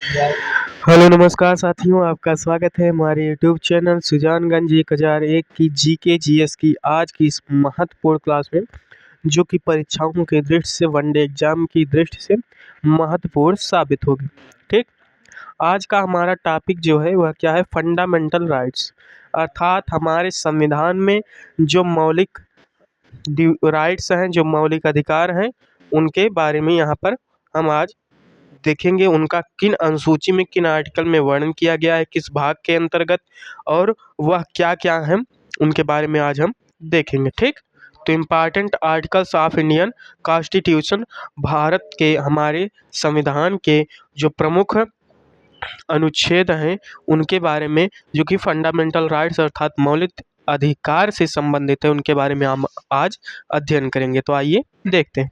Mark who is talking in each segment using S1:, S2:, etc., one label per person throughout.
S1: Hello नमस्कार साथियों, आपका स्वागत है हमारे यूट्यूब चैनल सुजानगंज 1001 की जीके जीएस की आज की इस महत्वपूर्ण क्लास में, जो कि परीक्षाओं के दृष्टि से वनडे एग्जाम की दृष्टि से महत्वपूर्ण साबित होगी। ठीक, आज का हमारा टॉपिक जो है वह क्या है, फंडामेंटल राइट्स, अर्थात हमारे संविधान में जो मौलिक राइट्स हैं, जो मौलिक अधिकार हैं, उनके बारे में यहाँ पर हम आज देखेंगे। उनका किन अनुसूची में, किन आर्टिकल में वर्णन किया गया है, किस भाग के अंतर्गत, और वह क्या क्या है, उनके बारे में आज हम देखेंगे। ठीक, तो important articles of Indian constitution, Bharat के हमारे संविधान के जो प्रमुख अनुच्छेद हैं उनके बारे में, जो कि फंडामेंटल राइट्स अर्थात मौलिक अधिकार से संबंधित है, उनके बारे में हम आज अध्ययन करेंगे। तो आइए देखते हैं।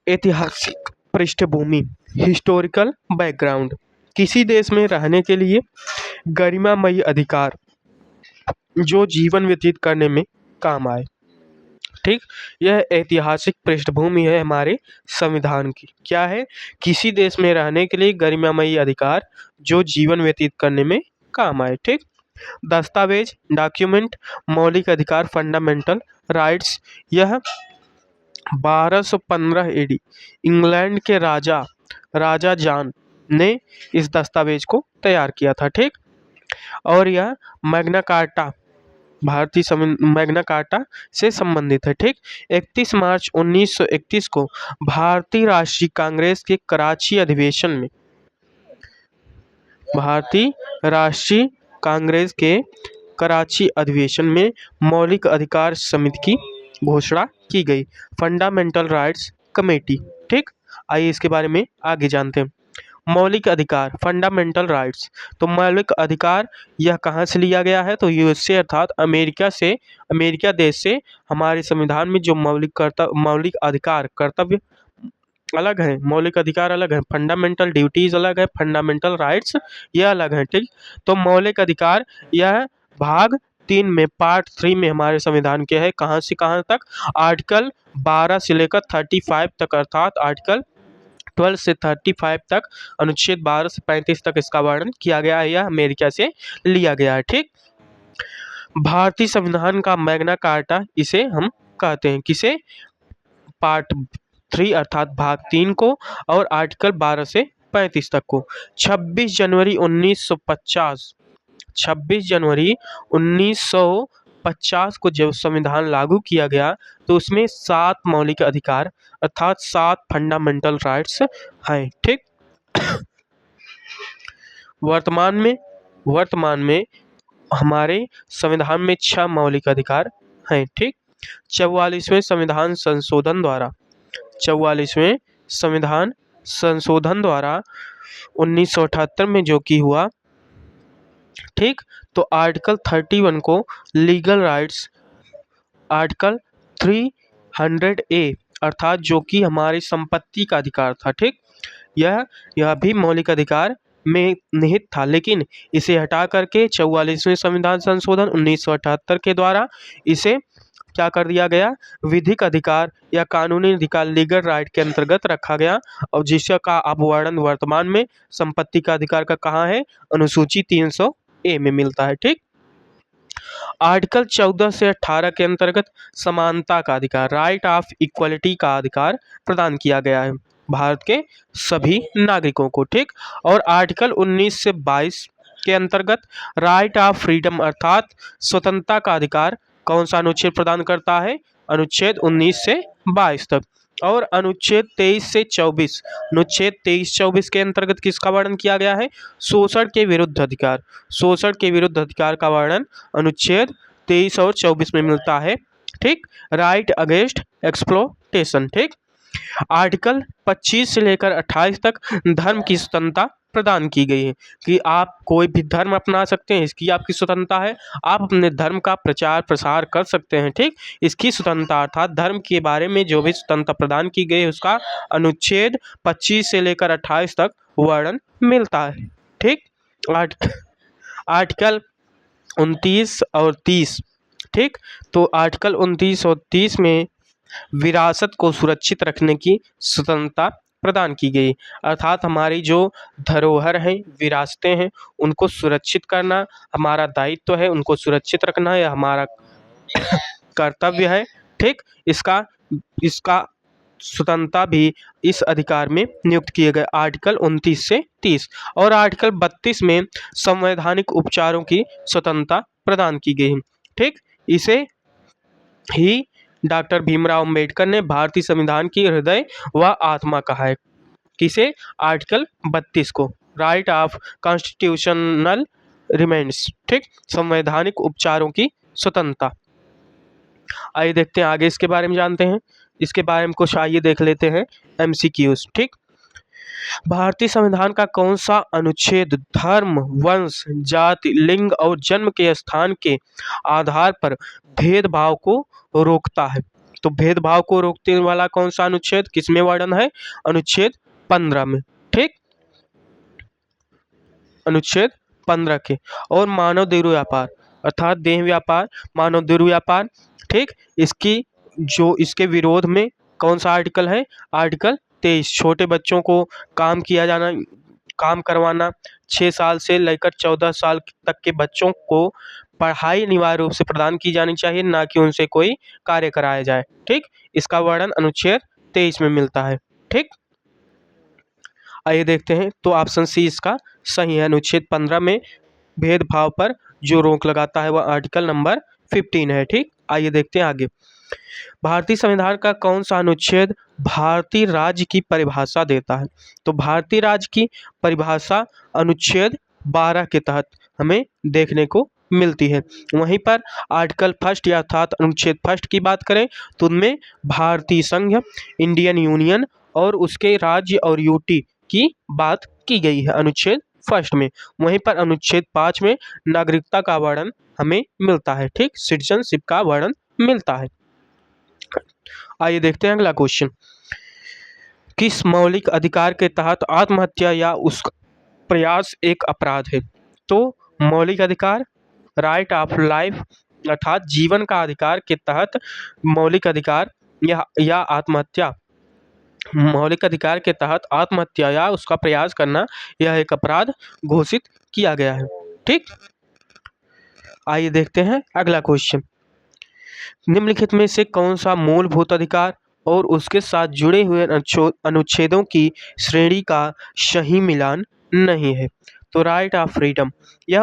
S1: ऐतिहासिक पृष्ठभूमि, हिस्टोरिकल बैकग्राउंड, किसी देश में रहने के लिए गरिमामयी अधिकार जो जीवन व्यतीत करने में काम आए। ठीक, यह ऐतिहासिक पृष्ठभूमि है हमारे संविधान की। क्या है? किसी देश में रहने के लिए गरिमामयी अधिकार जो जीवन व्यतीत करने में काम आए। ठीक, दस्तावेज, डॉक्यूमेंट, मौलिक अधिकार, फंडामेंटल राइट्स, यह 1215 एडी इंग्लैंड के राजा जॉन ने इस दस्तावेज को तैयार किया था। ठीक, और यह मैग्ना कार्टा, मैग्ना कार्टा से संबंधित है। ठीक, 31 मार्च 1931 को भारतीय राष्ट्रीय कांग्रेस के कराची अधिवेशन में, भारतीय राष्ट्रीय कांग्रेस के कराची अधिवेशन में मौलिक अधिकार समिति की घोषणा की गई, फंडामेंटल राइट्स कमेटी। ठीक, आइए इसके बारे में आगे जानते हैं। मौलिक अधिकार, फंडामेंटल राइट्स, तो मौलिक अधिकार यह कहाँ से लिया गया है? तो यूएसए अर्थात अमेरिका देश से हमारे संविधान में जो मौलिक अधिकार, कर्तव्य अलग है, मौलिक अधिकार अलग है, फंडामेंटल ड्यूटीज अलग है, फंडामेंटल राइट्स यह अलग है। ठीक, तो मौलिक अधिकार यह भाग 3 में, पार्ट 3 में हमारे संविधान के है। कहाँ से कहाँ तक? आर्टिकल 12 से लेकर 35 तक, अर्थात आर्टिकल 12 से 35 तक, अनुच्छेद 12 से 35 तक इसका वर्णन किया गया है। यह अमेरिका से लिया गया है। ठीक, भारतीय संविधान का मैग्ना कार्टा इसे हम कहते हैं। किसे? पार्ट 3 अर्थात भाग 3 को, और आर्टिकल 12 से 35 तक को। 26 जनवरी 1950, 26 जनवरी 1950 को जब संविधान लागू किया गया तो उसमें 7 मौलिक अधिकार अर्थात 7 फंडामेंटल राइट्स हैं। ठीक, वर्तमान में हमारे संविधान में 6 मौलिक अधिकार हैं। ठीक, 44वें संविधान संशोधन द्वारा 1978 में जो कि हुआ। ठीक, तो आर्टिकल 31 को लीगल राइट्स, आर्टिकल 300A अर्थात जो कि हमारी संपत्ति का अधिकार था। ठीक, यह भी मौलिक अधिकार में निहित था, लेकिन इसे हटा करके 44वें संविधान संशोधन 1978 के द्वारा इसे क्या कर दिया गया? विधिक अधिकार या कानूनी अधिकार, लीगल राइट के अंतर्गत रखा गया, और जिसका अब वर्णन वर्तमान में संपत्ति का अधिकार का कहाँ है? अनुसूची 300A में मिलता है। ठीक, आर्टिकल 14 से 18 के अंतर्गत समानता का अधिकार, राइट ऑफ इक्वलिटी का अधिकार प्रदान किया गया है भारत के सभी नागरिकों को। ठीक, और आर्टिकल 19 से 22 के अंतर्गत राइट ऑफ फ्रीडम अर्थात स्वतंत्रता का अधिकार कौन सा अनुच्छेद प्रदान करता है? अनुच्छेद 19 से 22 तक। और अनुच्छेद 23 से 24, अनुच्छेद 23-24 के अंतर्गत किसका वर्णन किया गया है? शोषण के विरुद्ध अधिकार, शोषण के विरुद्ध अधिकार का वर्णन अनुच्छेद 23 और 24 में मिलता है। ठीक, राइट अगेंस्ट एक्सप्लोटेशन। ठीक, आर्टिकल 25 से लेकर 28 तक धर्म की स्वतंत्रता प्रदान की गई है कि आप कोई भी धर्म अपना सकते हैं, इसकी आपकी स्वतंत्रता है, आप अपने धर्म का प्रचार प्रसार कर सकते हैं। ठीक, इसकी स्वतंत्रता अर्थात धर्म के बारे में जो भी स्वतंत्रता प्रदान की गई है उसका अनुच्छेद 25 से लेकर 28 तक वर्णन मिलता है। ठीक, आर्टिकल 29 और 30। ठीक, तो आर्टिकल 29 और 30 में विरासत को सुरक्षित रखने की स्वतंत्रता प्रदान की गई। अर्थात हमारी जो धरोहर हैं, विरासतें हैं, उनको सुरक्षित करना हमारा दायित्व है, उनको सुरक्षित रखना यह हमारा कर्तव्य है। ठीक, इसका इसका स्वतंत्रता भी इस अधिकार में नियुक्त किए गए आर्टिकल 29 से 30 और आर्टिकल 32 में संवैधानिक उपचारों की स्वतंत्रता प्रदान की गई है। ठीक, इसे ही डॉक्टर भीमराव अंबेडकर ने भारतीय संविधान की हृदय व आत्मा कहा है। किसे? आर्टिकल 32 को, राइट ऑफ कॉन्स्टिट्यूशनल रिमेंड्स। ठीक, संवैधानिक उपचारों की स्वतंत्रता। आइए देखते हैं आगे, इसके बारे में जानते हैं। इसके बारे में कुछ आइए देख लेते हैं MCQs। ठीक, भारतीय संविधान का कौन सा अनुच्छेद धर्म, वंश, जाति, लिंग और जन्म के स्थान के आधार पर भेदभाव को रोकता है? तो भेदभाव को रोकने वाला कौन सा अनुच्छेद किसमें वर्णन है? अनुच्छेद 15 में। ठीक, अनुच्छेद 15 के। और मानव दुर्व्यापार अर्थात देह व्यापार, मानव दुर्व्यापार। ठीक, इसके विरोध में कौन सा आर्टिकल है? आर्टिकल 23। छोटे बच्चों को काम करवाना, 6 साल से लेकर 14 साल तक के बच्चों को पढ़ाई अनिवार्य रूप से प्रदान की जानी चाहिए, ना कि उनसे कोई कार्य कराया जाए। ठीक, इसका वर्णन अनुच्छेद 23 में मिलता है। ठीक, आइए देखते हैं। तो ऑप्शन सी इसका सही है। अनुच्छेद 15 में भेदभाव पर जो रोक लगाता है वह आर्टिकल नंबर 15 है। ठीक, आइए देखते हैं आगे। भारतीय संविधान का कौन सा अनुच्छेद भारतीय राज्य की परिभाषा देता है? तो भारतीय राज्य की परिभाषा अनुच्छेद 12 के तहत हमें देखने को मिलती है। वहीं पर आर्टिकल 1 अर्थात अनुच्छेद 1 की बात करें तो उनमें भारतीय संघ, इंडियन यूनियन और उसके राज्य और यूटी की बात की गई है अनुच्छेद 1 में। वहीं पर अनुच्छेद 5 में नागरिकता का वर्णन हमें मिलता है। ठीक, सिटीजनशिप का वर्णन मिलता है। आइए देखते हैं अगला क्वेश्चन। किस मौलिक अधिकार के तहत आत्महत्या या उसका प्रयास एक अपराध है? तो मौलिक अधिकार, राइट ऑफ लाइफ अर्थात जीवन का अधिकार के तहत मौलिक अधिकार या आत्महत्या, मौलिक अधिकार के तहत आत्महत्या या उसका प्रयास करना यह एक अपराध घोषित किया गया है। ठीक, आइए देखते हैं अगला क्वेश्चन। निम्नलिखित में से कौन सा मूलभूत अधिकार और उसके साथ जुड़े हुए अनुच्छेदों की श्रेणी का सही मिलान नहीं है? तो राइट ऑफ फ्रीडम, यह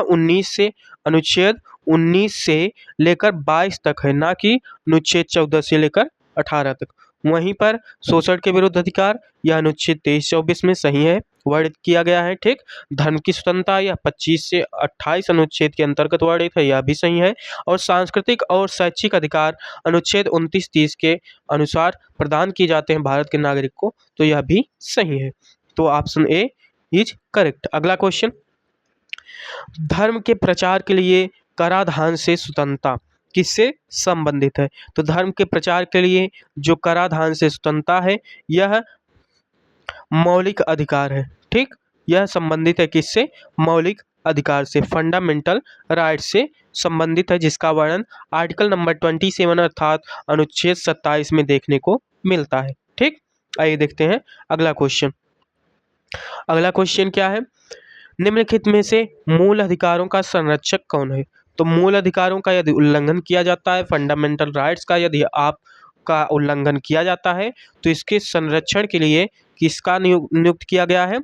S1: अनुच्छेद 19 से लेकर 22 तक है, ना कि अनुच्छेद 14 से लेकर 18 तक। वहीं पर शोषण के विरुद्ध अधिकार यह अनुच्छेद 23-24 में सही है, वर्णित किया गया है। ठीक, धर्म की स्वतंत्रता यह 25 से 28 अनुच्छेद के अंतर्गत वर्णित है, यह भी सही है। और सांस्कृतिक और शैक्षिक अधिकार अनुच्छेद 29-30 के अनुसार प्रदान किए जाते हैं भारत के नागरिक को, तो यह भी सही है। तो ऑप्शन ए इज करेक्ट। अगला क्वेश्चन, धर्म के प्रचार के लिए कराधान से स्वतंत्रता किससे संबंधित है? तो धर्म के प्रचार के लिए जो कराधान से स्वतंत्रता है यह मौलिक अधिकार है। ठीक, यह संबंधित है किससे? मौलिक अधिकार से, फंडामेंटल राइट से संबंधित है, जिसका वर्णन आर्टिकल नंबर 27 अर्थात अनुच्छेद 27 में देखने को मिलता है। ठीक, आइए देखते हैं अगला क्वेश्चन। अगला क्वेश्चन क्या है? निम्नलिखित में से मूल अधिकारों का संरक्षक कौन है? तो मूल अधिकारों का यदि उल्लंघन किया जाता है, फंडामेंटल राइट्स का यदि आपका उल्लंघन किया जाता है, तो इसके संरक्षण के लिए किसका नियुक्त किया गया है?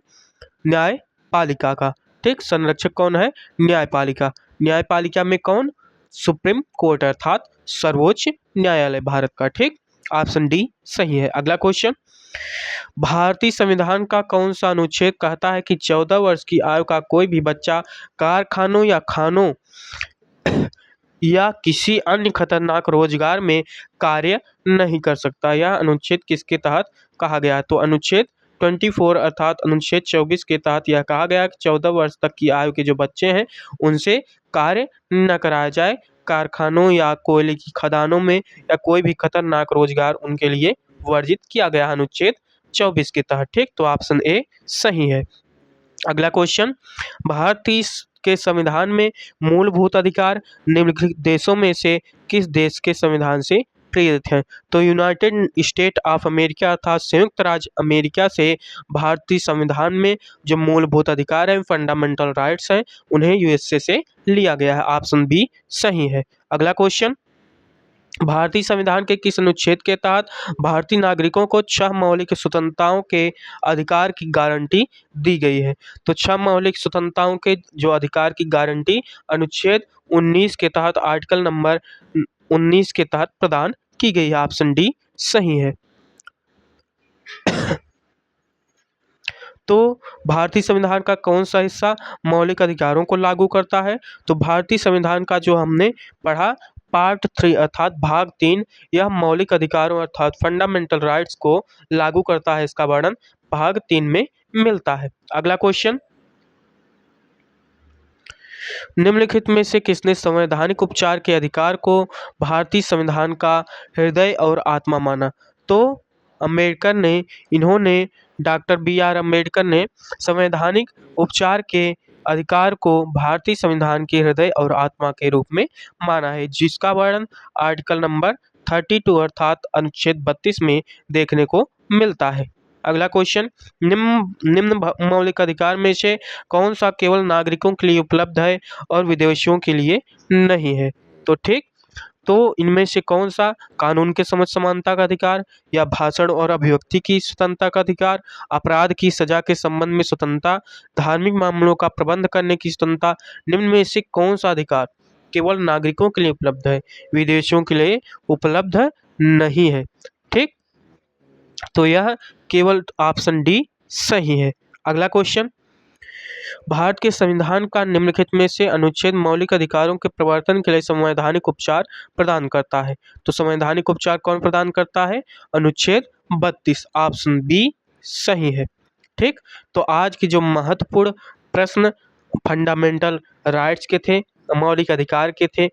S1: न्यायपालिका का। ठीक, संरक्षक कौन है? न्यायपालिका। न्यायपालिका में कौन? सुप्रीम कोर्ट अर्थात सर्वोच्च न्यायालय भारत का। ठीक, ऑप्शन डी सही है। अगला क्वेश्चन, भारतीय संविधान का कौन सा अनुच्छेद कहता है कि 14 वर्ष की आयु का कोई भी बच्चा कारखानों या खानों या किसी अन्य खतरनाक रोजगार में कार्य नहीं कर सकता? यह अनुच्छेद किसके तहत कहा गया है? तो अनुच्छेद 24 अर्थात अनुच्छेद 24 के तहत यह कहा गया कि 14 वर्ष तक की आयु के जो बच्चे हैं उनसे कार्य न कराया जाए, कारखानों या कोयले की खदानों में या कोई भी खतरनाक रोजगार उनके लिए वर्जित किया गया अनुच्छेद 24 के तहत। ठीक, तो ऑप्शन ए सही है। अगला क्वेश्चन, भारतीय के संविधान में मूलभूत अधिकार निम्नलिखित देशों में से किस देश के संविधान से प्रेरित हैं। तो यूनाइटेड स्टेट ऑफ अमेरिका अर्थात संयुक्त राज्य अमेरिका से भारतीय संविधान में जो मूलभूत अधिकार हैं, फंडामेंटल राइट्स हैं, उन्हें यूएसए से लिया गया है। ऑप्शन बी सही है। अगला क्वेश्चन, भारतीय संविधान के किस अनुच्छेद के तहत भारतीय नागरिकों को 6 मौलिक स्वतंत्रताओं के अधिकार की गारंटी दी गई है? तो 6 मौलिक स्वतंत्रताओं के जो अधिकार की गारंटी अनुच्छेद 19 के तहत आर्टिकल नंबर 19 के तहत प्रदान की गई है। ऑप्शन डी सही है। तो भारतीय संविधान का कौन सा हिस्सा मौलिक अधिकारों को लागू करता है? तो भारतीय संविधान का जो हमने पढ़ा पार्ट 3 अर्थात भाग 3, यह मौलिक अधिकारों अर्थात फंडामेंटल राइट्स को लागू करता है। इसका वर्णन भाग 3 में मिलता है। अगला क्वेश्चन, निम्नलिखित में से किसने संवैधानिक उपचार के अधिकार को भारतीय संविधान का हृदय और आत्मा माना? तो अम्बेडकर ने, इन्होंने डॉक्टर बी.आर. अम्बेडकर ने संवैधानिक उपचार के अधिकार को भारतीय संविधान के हृदय और आत्मा के रूप में माना है, जिसका वर्णन आर्टिकल नंबर 32 अर्थात अनुच्छेद 32 में देखने को मिलता है। अगला क्वेश्चन, निम्न मौलिक अधिकार में से कौन सा केवल नागरिकों के लिए उपलब्ध है और विदेशियों के लिए नहीं है? तो ठीक, तो इनमें से कौन सा कानून के समक्ष समानता का अधिकार, या भाषण और अभिव्यक्ति की स्वतंत्रता का अधिकार, अपराध की सजा के संबंध में स्वतंत्रता, धार्मिक मामलों का प्रबंध करने की स्वतंत्रता, निम्न में से कौन सा अधिकार केवल नागरिकों के लिए उपलब्ध है, विदेशियों के लिए उपलब्ध नहीं है? ठीक, तो यह केवल ऑप्शन डी सही है। अगला क्वेश्चन, भारत के संविधान का निम्नलिखित में से अनुच्छेद मौलिक अधिकारों के प्रवर्तन के लिए संवैधानिक उपचार प्रदान करता है? तो संवैधानिक उपचार कौन प्रदान करता है? अनुच्छेद 32, ऑप्शन बी सही है। ठीक, तो आज की जो महत्वपूर्ण प्रश्न फंडामेंटल राइट्स के थे, मौलिक अधिकार के थे,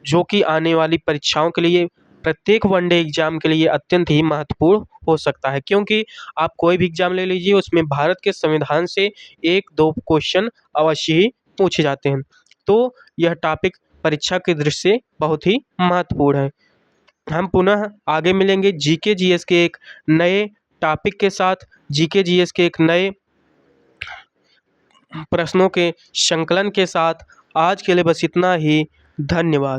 S1: जो कि आने वाली परीक्षाओं के लिए, प्रत्येक वनडे एग्जाम के लिए अत्यंत ही महत्वपूर्ण हो सकता है, क्योंकि आप कोई भी एग्जाम ले लीजिए, उसमें भारत के संविधान से 1-2 क्वेश्चन अवश्य ही पूछे जाते हैं। तो यह टॉपिक परीक्षा की दृष्टि से बहुत ही महत्वपूर्ण है। हम पुनः आगे मिलेंगे जीके जीएस के एक नए टॉपिक के साथ, जीके जीएस के एक नए प्रश्नों के संकलन के साथ। आज के लिए बस इतना ही। धन्यवाद।